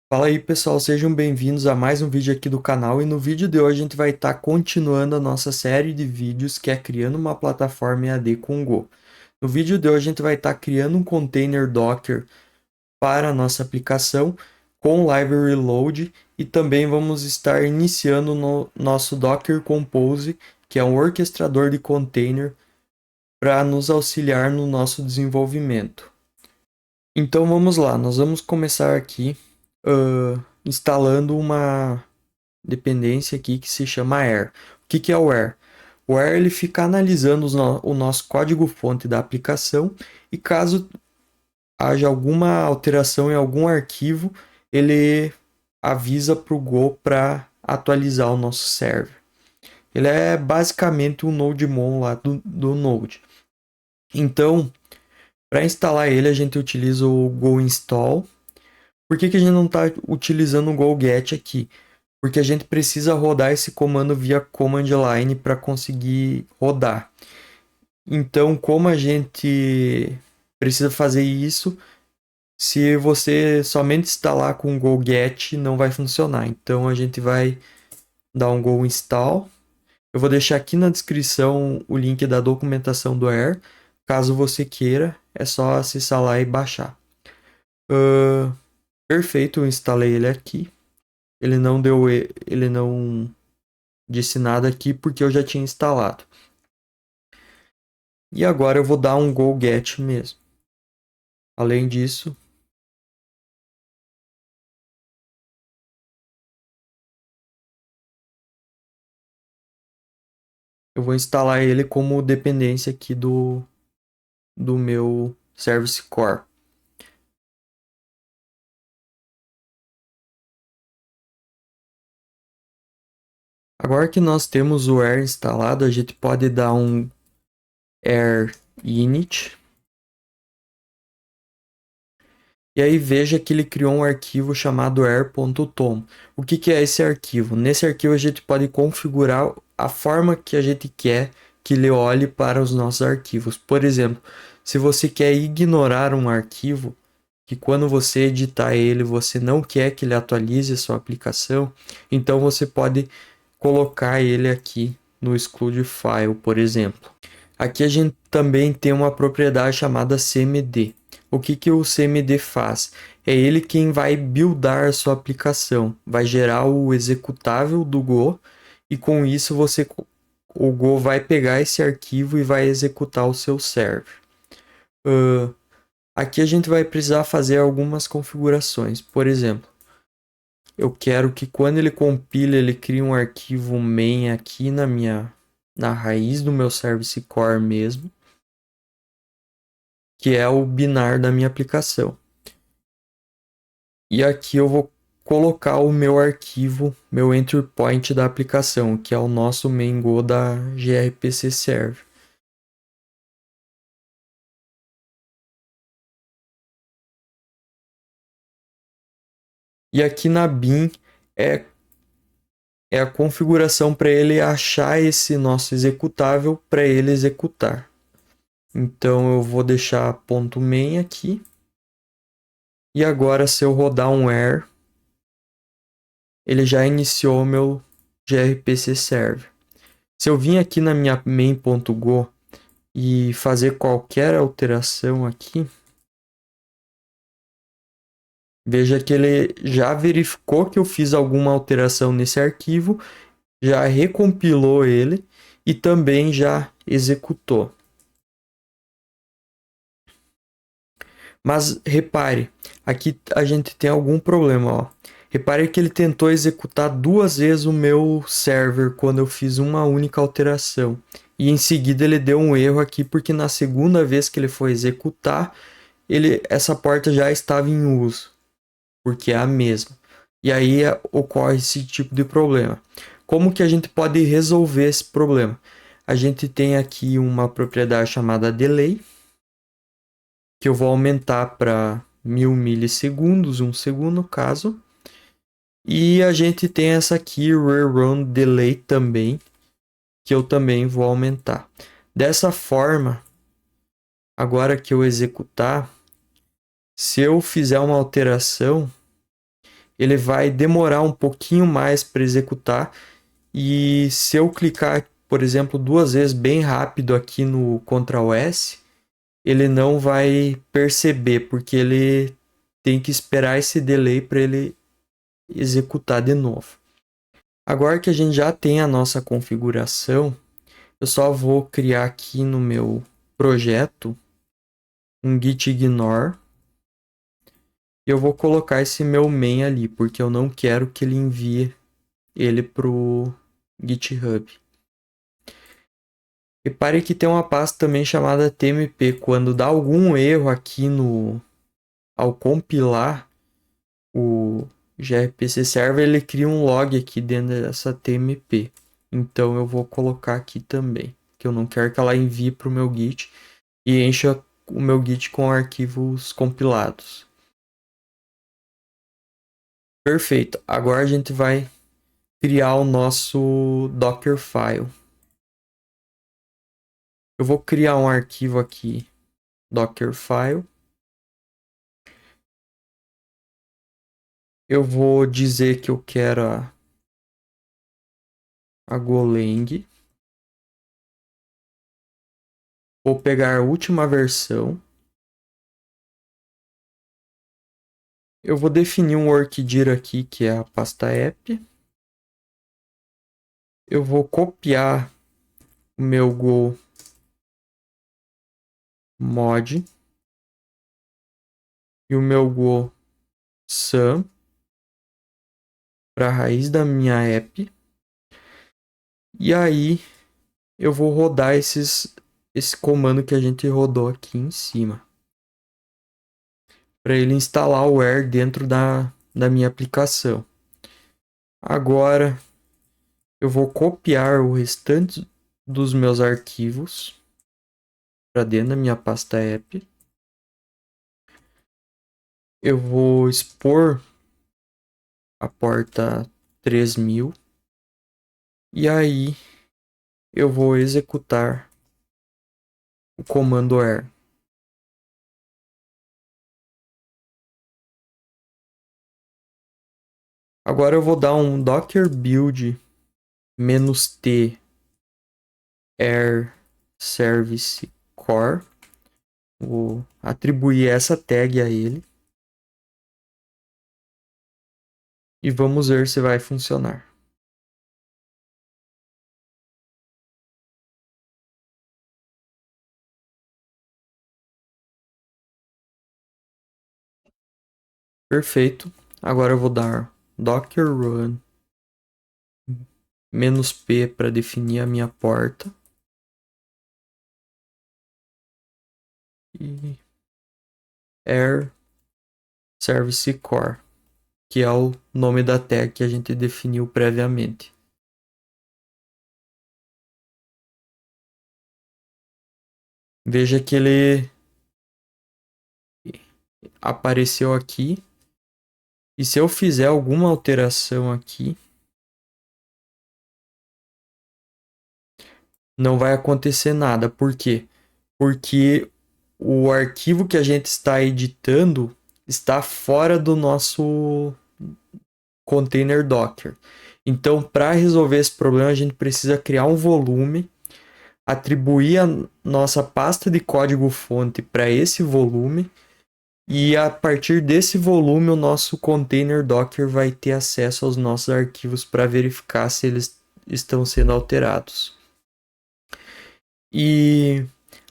Fala aí pessoal, sejam bem-vindos a mais um vídeo aqui do canal e no vídeo de hoje a gente vai estar continuando a nossa série de vídeos que é criando uma plataforma EAD com Go. No vídeo de hoje a gente vai estar criando um container Docker para a nossa aplicação com Library Load e também vamos estar iniciando no nosso Docker Compose, que é um orquestrador de container para nos auxiliar no nosso desenvolvimento. Então vamos lá, nós vamos começar aqui instalando uma dependência aqui que se chama Air. O que é o Air? O Air ele fica analisando o nosso código-fonte da aplicação e caso haja alguma alteração em algum arquivo, ele avisa para o Go para atualizar o nosso server. Ele é basicamente um NodeMon lá do Node. Então, para instalar ele, a gente utiliza o Go Install. Por que a gente não está utilizando o Go Get aqui? Porque a gente precisa rodar esse comando via command line para conseguir rodar. Então, como a gente precisa fazer isso, se você somente instalar com o Go Get, não vai funcionar. Então, a gente vai dar um Go Install. Eu vou deixar aqui na descrição o link da documentação do Air. Caso você queira, é só acessar lá e baixar. Perfeito, eu instalei ele aqui. Ele não disse nada aqui porque eu já tinha instalado. E agora eu vou dar um go get mesmo. Além disso, eu vou instalar ele como dependência aqui do meu Service Core. Agora que nós temos o Air instalado, a gente pode dar um air init. E aí veja que ele criou um arquivo chamado air.tom. O que é esse arquivo? Nesse arquivo a gente pode configurar a forma que a gente quer que ele olhe para os nossos arquivos. Por exemplo, se você quer ignorar um arquivo, que quando você editar ele, você não quer que ele atualize a sua aplicação, então você pode colocar ele aqui no exclude file, por exemplo. Aqui a gente também tem uma propriedade chamada cmd. O que o cmd faz? É ele quem vai buildar a sua aplicação, vai gerar o executável do Go e com isso o Go vai pegar esse arquivo e vai executar o seu server. Aqui a gente vai precisar fazer algumas configurações. Por exemplo, eu quero que quando ele compila, ele crie um arquivo main aqui na raiz do meu service core mesmo, que é o binar da minha aplicação. E aqui eu vou colocar o meu arquivo, meu entry point da aplicação, que é o nosso main Go da gRPC server. E aqui na bin é é a configuração para ele achar esse nosso executável para ele executar. Então eu vou deixar ponto .main aqui. E agora se eu rodar um air, ele já iniciou meu gRPC server. Se eu vir aqui na minha main.go e fazer qualquer alteração aqui, veja que ele já verificou que eu fiz alguma alteração nesse arquivo, já recompilou ele e também já executou. Mas repare, aqui a gente tem algum problema, ó. Repare que ele tentou executar duas vezes o meu server quando eu fiz uma única alteração. E em seguida ele deu um erro aqui porque na segunda vez que ele foi executar, essa porta já estava em uso, porque é a mesma. E aí ocorre esse tipo de problema. Como que a gente pode resolver esse problema? A gente tem aqui uma propriedade chamada delay, que eu vou aumentar para 1000 milissegundos, 1 segundo no caso. E a gente tem essa aqui, rerun delay também, que eu também vou aumentar. Dessa forma, agora que eu executar, se eu fizer uma alteração, ele vai demorar um pouquinho mais para executar. E se eu clicar, por exemplo, 2 vezes bem rápido aqui no Ctrl S, ele não vai perceber, porque ele tem que esperar esse delay para ele executar de novo. Agora que a gente já tem a nossa configuração, eu só vou criar aqui no meu projeto um git ignore. Eu vou colocar esse meu main ali, porque eu não quero que ele envie ele pro GitHub. Repare que tem uma pasta também chamada tmp. Quando dá algum erro aqui ao compilar o gRPC Server, ele cria um log aqui dentro dessa tmp. Então eu vou colocar aqui também, que eu não quero que ela envie para o meu Git e encha o meu Git com arquivos compilados. Perfeito. Agora a gente vai criar o nosso Dockerfile. Eu vou criar um arquivo aqui, Dockerfile. Eu vou dizer que eu quero a Golang. Vou pegar a última versão. Eu vou definir um workdir aqui, que é a pasta app. Eu vou copiar o meu Go mod e o meu Go sum para a raiz da minha app. E aí eu vou rodar esse comando que a gente rodou aqui em cima, para ele instalar o where dentro da minha aplicação. Agora eu vou copiar o restante dos meus arquivos para dentro da minha pasta app. Eu vou expor a porta 3000 e aí eu vou executar o comando R. Agora eu vou dar um docker build -t air service core. Vou atribuir essa tag a ele. E vamos ver se vai funcionar. Perfeito. Agora eu vou dar docker run -p para definir a minha porta. E air service core, que é o nome da tag que a gente definiu previamente. Veja que ele apareceu aqui. E se eu fizer alguma alteração aqui, não vai acontecer nada. Por quê? Porque o arquivo que a gente está editando está fora do nosso container Docker. Então, para resolver esse problema, a gente precisa criar um volume, atribuir a nossa pasta de código-fonte para esse volume, e a partir desse volume, o nosso container Docker vai ter acesso aos nossos arquivos para verificar se eles estão sendo alterados. E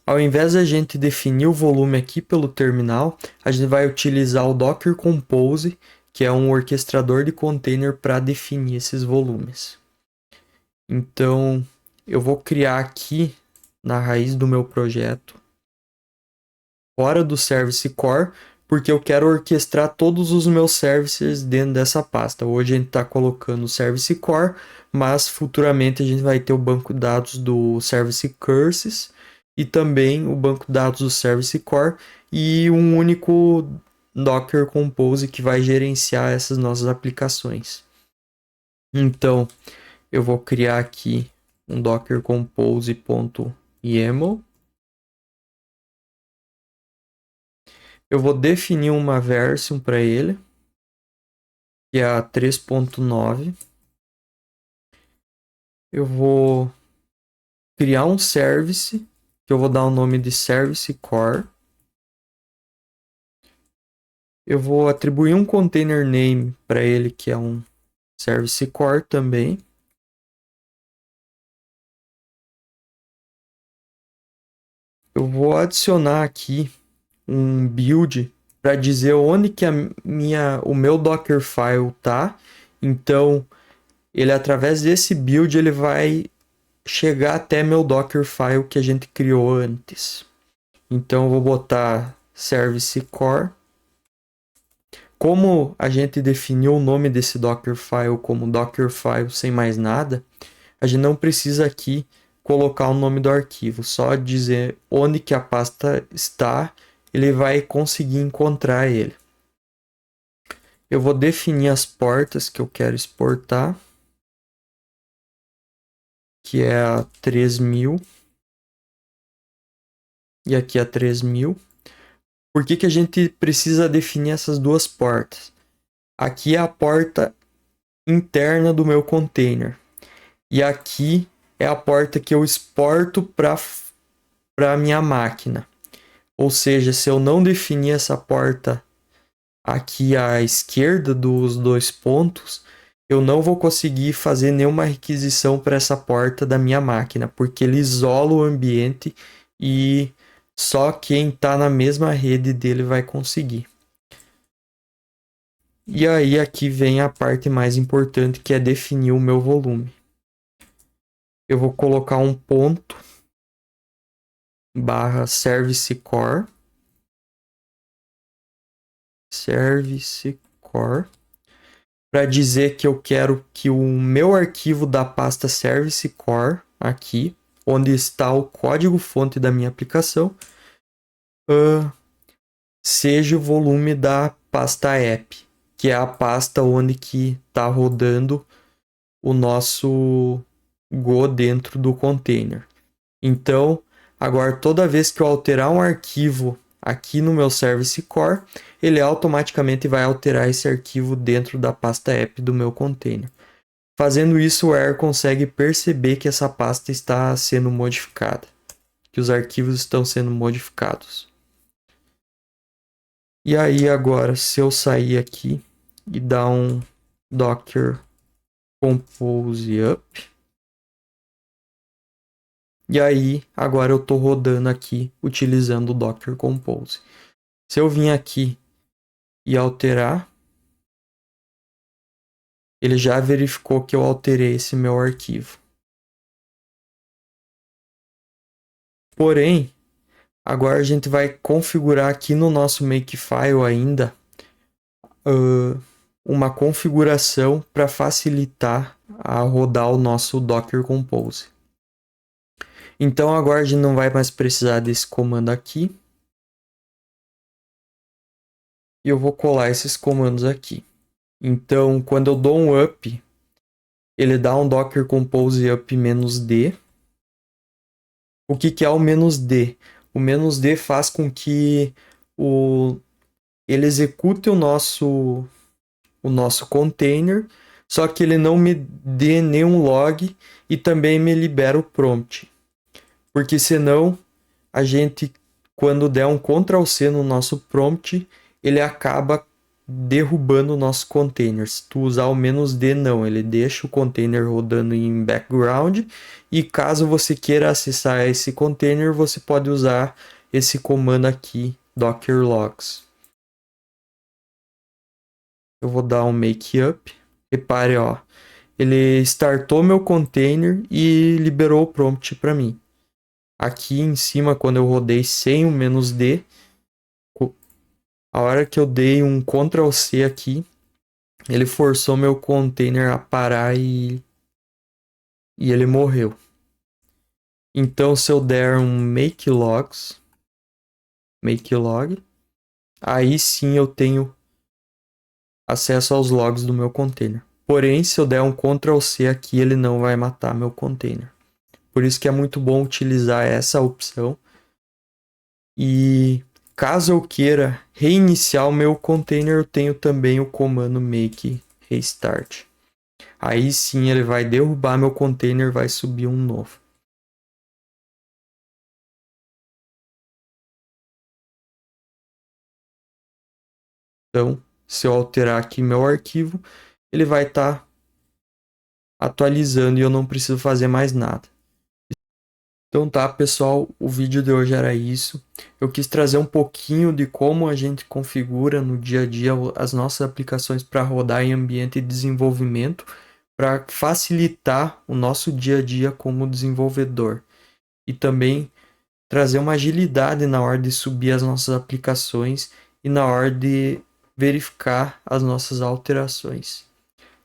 ao invés de a gente definir o volume aqui pelo terminal, a gente vai utilizar o Docker Compose, que é um orquestrador de container para definir esses volumes. Então, eu vou criar aqui na raiz do meu projeto, fora do Service Core, porque eu quero orquestrar todos os meus services dentro dessa pasta. Hoje a gente está colocando o Service Core, mas futuramente a gente vai ter o banco de dados do Service Curses e também o banco de dados do Service Core e um único Docker Compose que vai gerenciar essas nossas aplicações. Então, eu vou criar aqui um Docker Compose.yaml. Eu vou definir uma version para ele, que é a 3.9. Eu vou criar um service, que eu vou dar o nome de Service Core. Eu vou atribuir um container name para ele, que é um Service Core também. Eu vou adicionar aqui um build para dizer onde que o meu Dockerfile tá. Então, ele através desse build ele vai chegar até meu Dockerfile que a gente criou antes. Então, eu vou botar Service Core. Como a gente definiu o nome desse Dockerfile como Dockerfile sem mais nada, a gente não precisa aqui colocar o nome do arquivo, só dizer onde que a pasta está, ele vai conseguir encontrar ele. Eu vou definir as portas que eu quero exportar, que é a 3000 e aqui a 3000. Por que que a gente precisa definir essas duas portas? Aqui é a porta interna do meu container e aqui é a porta que eu exporto para a minha máquina. Ou seja, se eu não definir essa porta aqui à esquerda dos dois pontos, eu não vou conseguir fazer nenhuma requisição para essa porta da minha máquina, porque ele isola o ambiente e só quem está na mesma rede dele vai conseguir. E aí aqui vem a parte mais importante, que é definir o meu volume. Eu vou colocar um ponto barra service core para dizer que eu quero que o meu arquivo da pasta service core aqui, onde está o código-fonte da minha aplicação, seja o volume da pasta app, que é a pasta onde que está rodando o nosso Go dentro do container. Então, agora toda vez que eu alterar um arquivo aqui no meu Service Core, ele automaticamente vai alterar esse arquivo dentro da pasta app do meu container. Fazendo isso, o Air consegue perceber que essa pasta está sendo modificada, que os arquivos estão sendo modificados. E aí agora, se eu sair aqui e dar um Docker Compose Up, e aí agora eu estou rodando aqui utilizando o Docker Compose. Se eu vim aqui e alterar, ele já verificou que eu alterei esse meu arquivo. Porém, agora a gente vai configurar aqui no nosso Makefile ainda uma configuração para facilitar a rodar o nosso Docker Compose. Então agora a gente não vai mais precisar desse comando aqui. E eu vou colar esses comandos aqui. Então, quando eu dou um up, ele dá um Docker Compose up -d. O que é o "-d"? O "-d" faz com que ele execute o nosso container, só que ele não me dê nenhum log e também me libera o prompt. Porque senão, a gente, quando der um Ctrl+C no nosso prompt, ele acaba derrubando o nosso container. Se tu usar o "-d", não, ele deixa o container rodando em background e caso você queira acessar esse container, você pode usar esse comando aqui, docker logs. Eu vou dar um make up. Repare, ó, ele startou meu container e liberou o prompt para mim. Aqui em cima, quando eu rodei sem o "-d", a hora que eu dei um Ctrl+C aqui, ele forçou meu container a parar e ele morreu. Então, se eu der um make log, aí sim eu tenho acesso aos logs do meu container. Porém, se eu der um Ctrl+C aqui, ele não vai matar meu container. Por isso que é muito bom utilizar essa opção. E caso eu queira reiniciar o meu container, eu tenho também o comando make Restart. Aí sim ele vai derrubar meu container, vai subir um novo. Então, se eu alterar aqui meu arquivo, ele vai estar atualizando e eu não preciso fazer mais nada. Então tá, pessoal, o vídeo de hoje era isso. Eu quis trazer um pouquinho de como a gente configura no dia a dia as nossas aplicações para rodar em ambiente de desenvolvimento, para facilitar o nosso dia a dia como desenvolvedor. E também trazer uma agilidade na hora de subir as nossas aplicações e na hora de verificar as nossas alterações.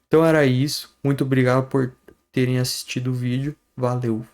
Então era isso. Muito obrigado por terem assistido o vídeo. Valeu!